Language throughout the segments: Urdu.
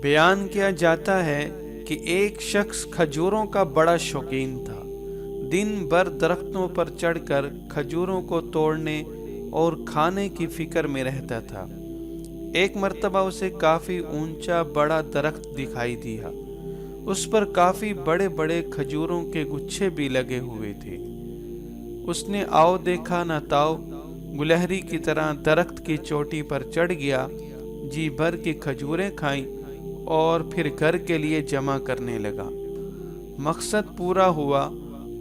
بیان کیا جاتا ہے کہ ایک شخص کھجوروں کا بڑا شوقین تھا۔ دن بھر درختوں پر چڑھ کر کھجوروں کو توڑنے اور کھانے کی فکر میں رہتا تھا۔ ایک مرتبہ اسے کافی اونچا بڑا درخت دکھائی دیا۔ اس پر کافی بڑے بڑے کھجوروں کے گچھے بھی لگے ہوئے تھے۔ اس نے آؤ دیکھا نہ تاؤ گلہری کی طرح درخت کی چوٹی پر چڑھ گیا، جی بھر کی کھجوریں کھائیں اور پھر گھر کے لیے جمع کرنے لگا۔ مقصد پورا ہوا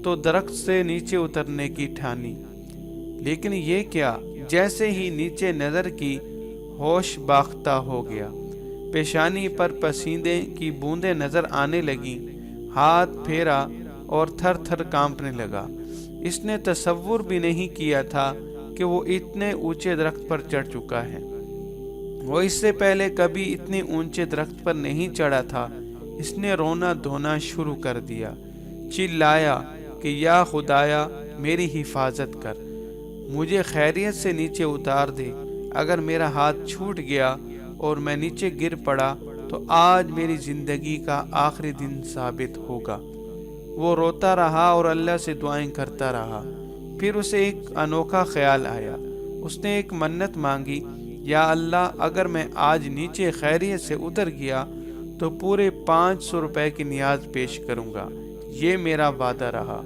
تو درخت سے نیچے اترنے کی ٹھانی، لیکن یہ کیا، جیسے ہی نیچے نظر کی ہوش باختہ ہو گیا۔ پیشانی پر پسینے کی بوندیں نظر آنے لگیں، ہاتھ پھیرا اور تھر تھر کانپنے لگا۔ اس نے تصور بھی نہیں کیا تھا کہ وہ اتنے اونچے درخت پر چڑھ چکا ہے۔ وہ اس سے پہلے کبھی اتنے اونچے درخت پر نہیں چڑھا تھا۔ اس نے رونا دھونا شروع کر دیا، چلایا کہ یا خدایا میری حفاظت کر، مجھے خیریت سے نیچے اتار دے۔ اگر میرا ہاتھ چھوٹ گیا اور میں نیچے گر پڑا تو آج میری زندگی کا آخری دن ثابت ہوگا۔ وہ روتا رہا اور اللہ سے دعائیں کرتا رہا۔ پھر اسے ایک انوکھا خیال آیا۔ اس نے ایک منت مانگی، یا اللہ اگر میں آج نیچے خیریت سے اتر گیا تو پورے 500 روپے کی نیاز پیش کروں گا، یہ میرا وعدہ رہا۔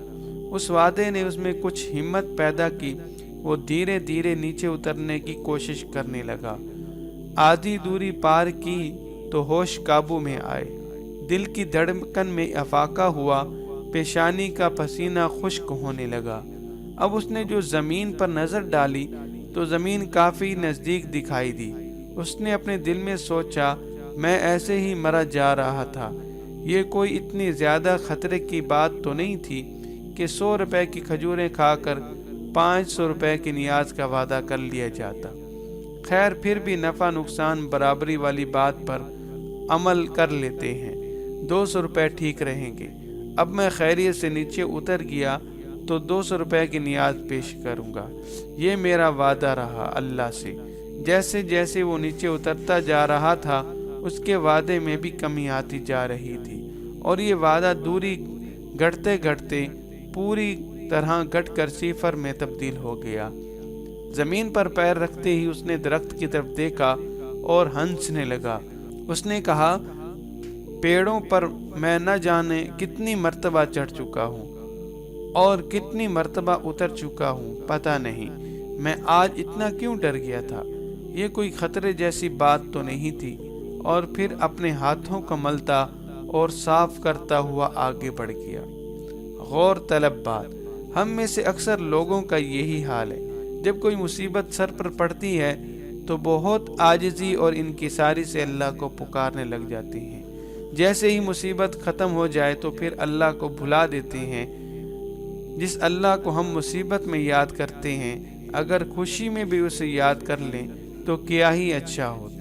اس وعدے نے اس میں کچھ ہمت پیدا کی۔ وہ دھیرے دھیرے نیچے اترنے کی کوشش کرنے لگا۔ آدھی دوری پار کی تو ہوش قابو میں آئے۔ دل کی دھڑکن میں افاقہ ہوا، پیشانی کا پسینہ خشک ہونے لگا۔ اب اس نے جو زمین پر نظر ڈالی تو زمین کافی نزدیک دکھائی دی۔ اس نے اپنے دل میں سوچا، میں ایسے ہی مرا جا رہا تھا، یہ کوئی اتنی زیادہ خطرے کی بات تو نہیں تھی کہ 100 روپے کی کھجوریں کھا کر 500 روپے کی نیاز کا وعدہ کر لیا جاتا۔ خیر پھر بھی نفع نقصان برابری والی بات پر عمل کر لیتے ہیں، 200 روپے ٹھیک رہیں گے۔ اب میں خیریت سے نیچے اتر گیا تو 200 روپے کی نیاز پیش کروں گا، یہ میرا وعدہ رہا اللہ سے۔ جیسے جیسے وہ نیچے اترتا جا رہا تھا اس کے وعدے میں بھی کمی آتی جا رہی تھی، اور یہ وعدہ دوری گھٹتے گھٹتے پوری طرح گھٹ کر صفر میں تبدیل ہو گیا۔ زمین پر پیر رکھتے ہی اس نے درخت کی طرف دیکھا اور ہنسنے لگا۔ اس نے کہا، پیڑوں پر میں نہ جانے کتنی مرتبہ چڑھ چکا ہوں اور کتنی مرتبہ اتر چکا ہوں، پتہ نہیں میں آج اتنا کیوں ڈر گیا تھا، یہ کوئی خطرے جیسی بات تو نہیں تھی۔ اور پھر اپنے ہاتھوں کو ملتا اور صاف کرتا ہوا آگے بڑھ گیا۔ غور طلب بات، ہم میں سے اکثر لوگوں کا یہی حال ہے، جب کوئی مصیبت سر پر پڑتی ہے تو بہت عاجزی اور انکساری سے اللہ کو پکارنے لگ جاتے ہیں۔ جیسے ہی مصیبت ختم ہو جائے تو پھر اللہ کو بھلا دیتے ہیں۔ جس اللہ کو ہم مصیبت میں یاد کرتے ہیں، اگر خوشی میں بھی اسے یاد کر لیں تو کیا ہی اچھا ہوتا۔